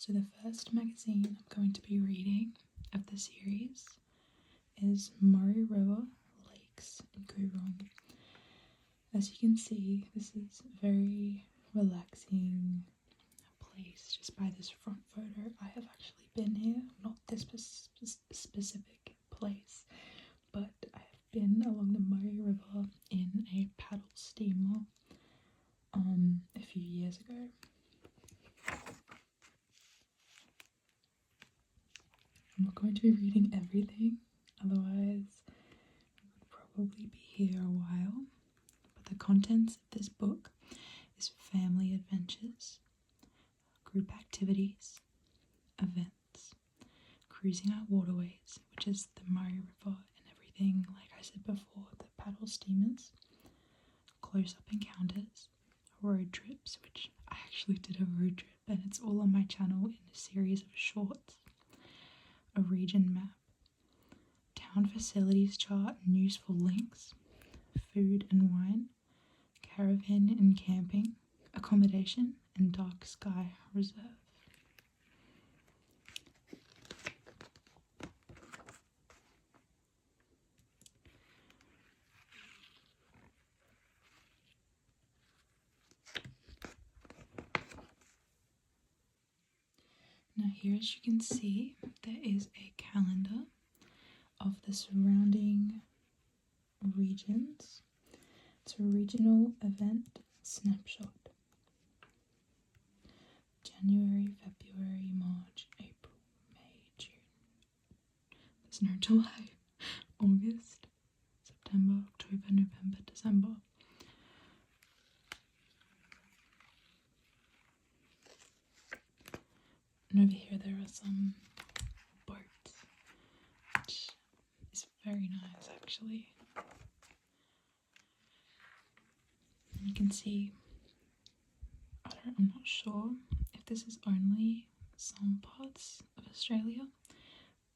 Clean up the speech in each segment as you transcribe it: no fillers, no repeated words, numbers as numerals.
So the first magazine I'm going to be reading of the series is Murray River Lakes in Coorong. As you can see, this is a very relaxing place just by this front photo. I have actually been here, not this specific place, but I have been along the Murray River in a paddle steamer a few years ago. I'm not going to be reading everything, otherwise we would probably be here a while. But the contents of this book is family adventures, group activities, events, cruising our waterways, which is the Murray River and everything, like I said before, the paddle steamers, close-up encounters, road trips, which I actually did a road trip and it's all on my channel in a series of shorts, a region map, town facilities chart and useful links, food and wine, caravan and camping, accommodation, and dark sky reserve. Now here, as you can see, there is a calendar of the surrounding regions. It's a regional event snapshot. January, February, March, April, May, June. There's no July, August, September, October, November, December. And over here there are some boats, which is very nice actually. And you can see, I'm not sure if this is only some parts of Australia,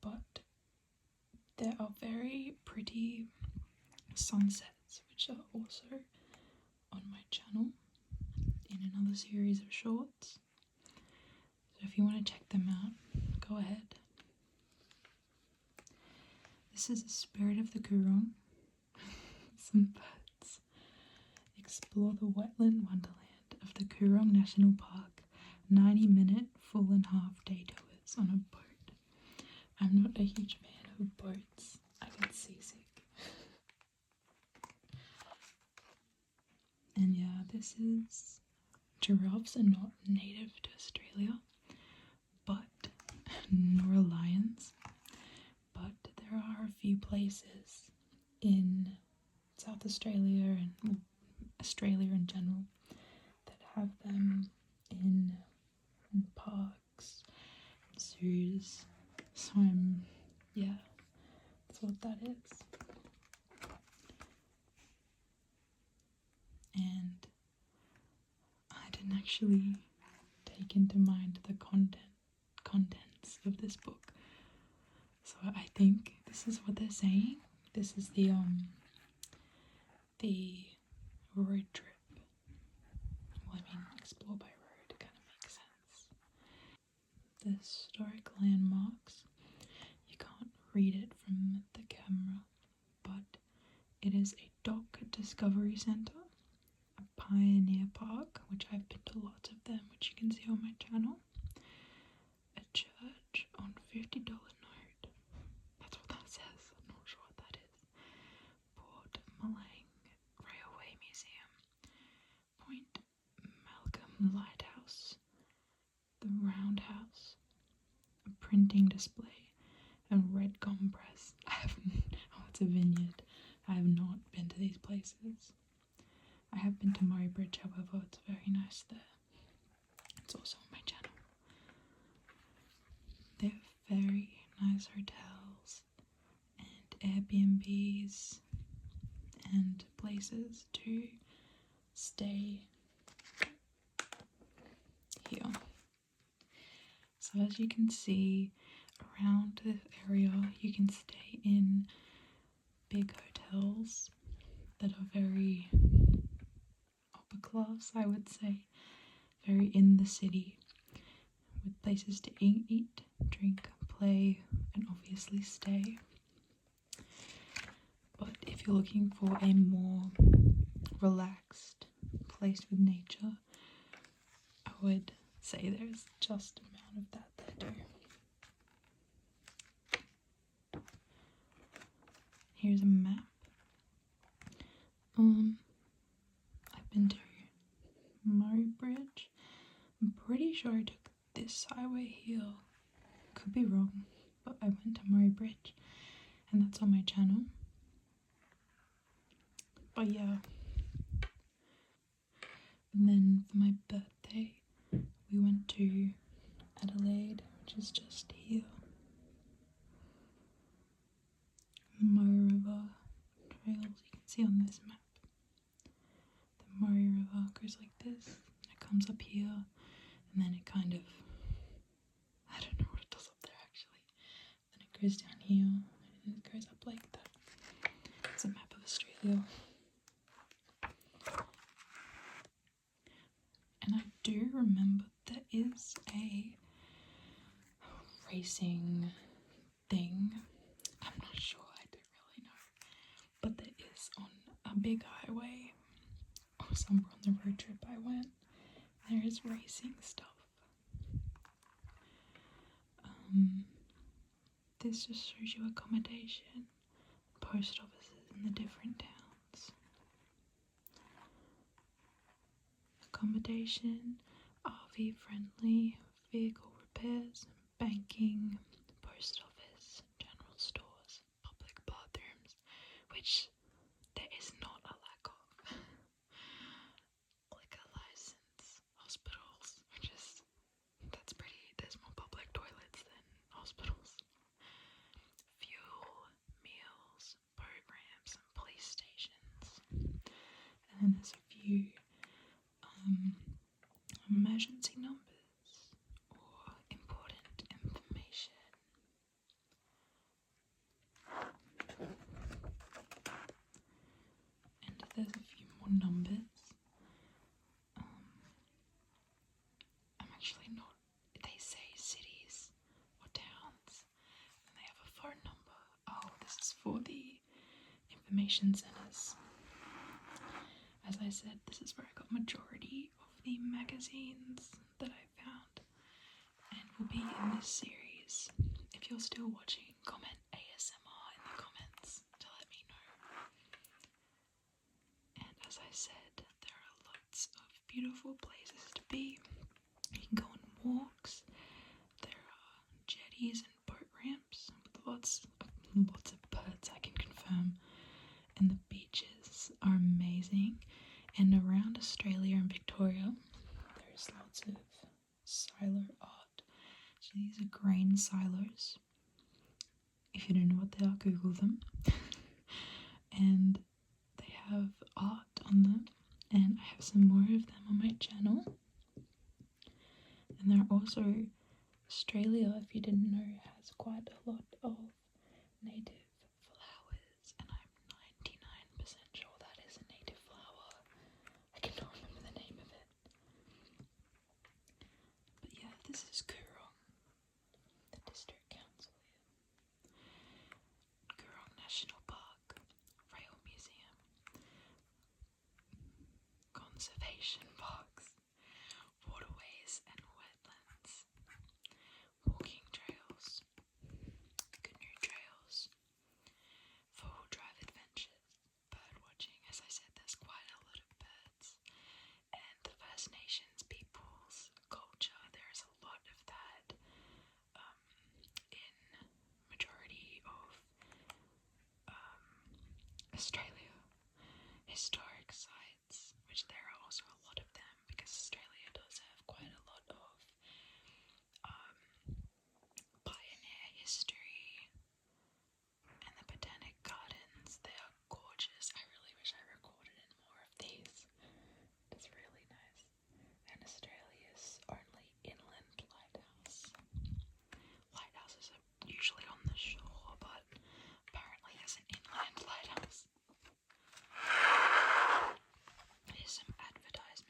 but there are very pretty sunsets which are also on my channel in another series of shorts. So if you want to check them out, go ahead. This is the spirit of the Coorong. Some birds. Explore the wetland wonderland of the Coorong National Park. 90-minute full and half day tours on a boat. I'm not a huge fan of boats. I get seasick. And yeah, this is... Giraffes are not native to Australia, but nor are lions. But there are a few places in South Australia and Australia in general that have them in parks, zoos. So yeah, that's what that is. And I didn't actually take into mind the contents of this book. So I think this is what they're saying. This is the road trip. Well, I mean, explore by road kind of makes sense. The historic landmarks, you can't read it from the camera, but it is a dock discovery centre, a pioneer park, which I've been to lots of them, which you can see on my channel, a church on $50 note, that's what that says, I'm not sure what that is, Port Malang Railway Museum, Point Malcolm Lighthouse, the Roundhouse, a printing display, and Red Gum Press. Oh, it's a vineyard. I have not been to these places. I have been to Murray Bridge, however, it's very nice there. It's also on my channel. They have very nice hotels and Airbnbs and places to stay here. So as you can see around this area, you can stay in big hotels that are very upper class, I would say, very in the city, with places to eat, drink, play, and obviously stay. But if you're looking for a more relaxed place with nature, I would say there's just an amount of that there too. Here's a map. I've been to Murray Bridge. I'm pretty sure I took this highway here. Could be wrong, but I went to Murray Bridge, and that's on my channel. But yeah. And then for my birthday, we went to Adelaide, which is just here. The Murray River trails you can see on this map. The Murray River goes like this, and it comes up here, and then it kind of, I don't know what it does up there actually. Then it goes down here, and it goes up like that. It's a map of Australia. And I do remember there is a racing thing. I'm not sure, I don't really know. But there is on a big highway, or somewhere on the road trip I went, there is racing stuff. This just shows you accommodation, post offices in the different towns. Accommodation, RV friendly, vehicle repairs, banking, post office, general stores, public bathrooms, which there is not a lack of. Liquor license, hospitals, that's pretty, there's more public toilets than hospitals. Fuel, meals, boat ramps, and police stations. And then there's a few emergency numbers or important information. And there's a few more numbers. I'm actually not, they say cities or towns, and they have a phone number. Oh, this is for the information centres. As I said, this is where I got majority of the magazines that I found, and will be in this series. If you're still watching, comment ASMR in the comments to let me know. And as I said, there are lots of beautiful places to be. You can go on walks. There are jetties and boat ramps with lots of birds, I can confirm. And the beaches are amazing. And around Australia and Victoria, there's lots of silo art. So these are grain silos. If you don't know what they are, Google them. And they have art on them, and I have some more of them on my channel. And there are also, Australia, if you didn't know, has quite a lot of native flowers, and I'm 99% sure that is a native flower. I cannot remember the name of it. But yeah, this is Coorong, the district council here. Coorong National Park, Rail Museum, conservation parks, waterways and wetlands, walking trails, canoe trails, four-wheel drive adventures, bird watching. As I said, there's quite a lot of birds. And the First Nations people's culture, there is a lot of that in majority of Australia. Historic sites, which there are also a lot of them, because Australia does have quite a lot of pioneer history. And the botanic gardens, they are gorgeous. I really wish I recorded in more of these. It's really nice. And Australia's only inland lighthouse. Lighthouses are usually on the shore, but apparently there's an inland lighthouse. Here's some advertisements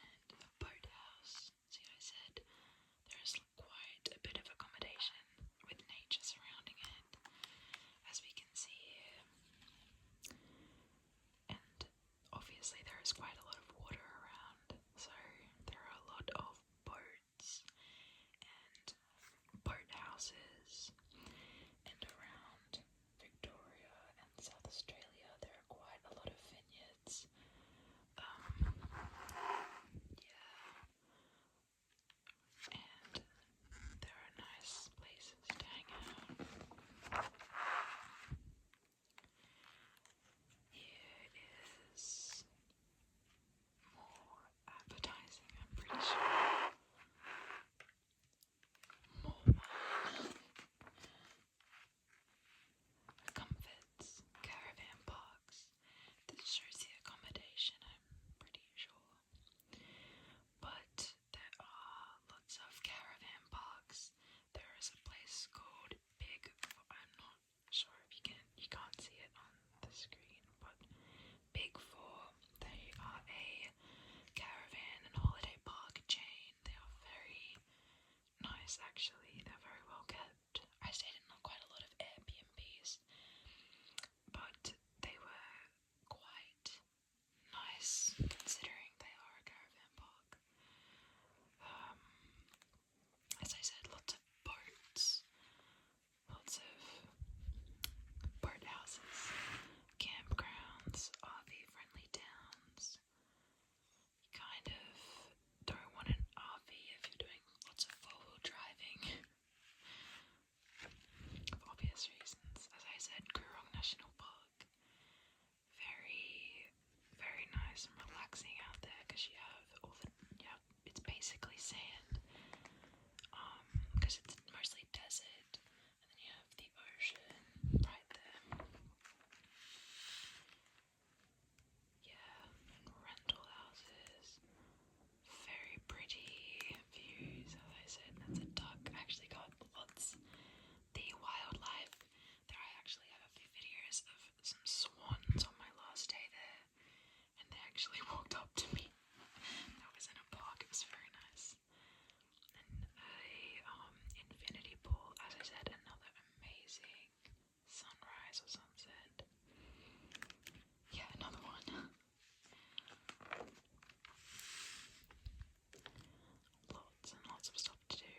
nice and relaxing out there because you have all the, yeah, it's basically sand. Because it's mostly desert, and then you have the ocean right there. Yeah, rental houses, very pretty views. As I said, that's a duck. I actually got lots. The wildlife. There, I actually have a few videos of some swans on my last day there, and they actually walked up to me. That was in a park. It was very nice. And a infinity pool. As I said, another amazing sunrise or sunset. Yeah, another one. Lots and lots of stuff to do.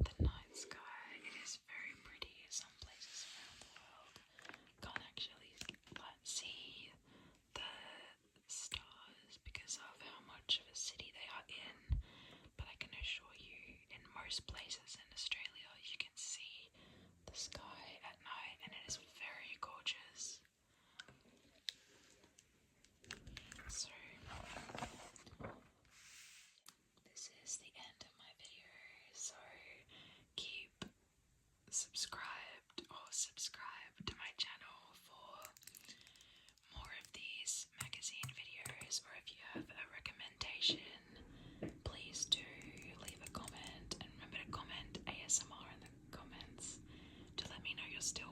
The night sky, it is very pretty. Some places around the world can't actually see the stars because of how much of a city they are in, but I can assure you, in most places in Australia, you can see the sky at night, and it is very gorgeous. So, this is the end of my video, so keep subscribed to my channel for more of these magazine videos, or if you have a recommendation, please do leave a comment, and remember to comment ASMR in the comments to let me know you're still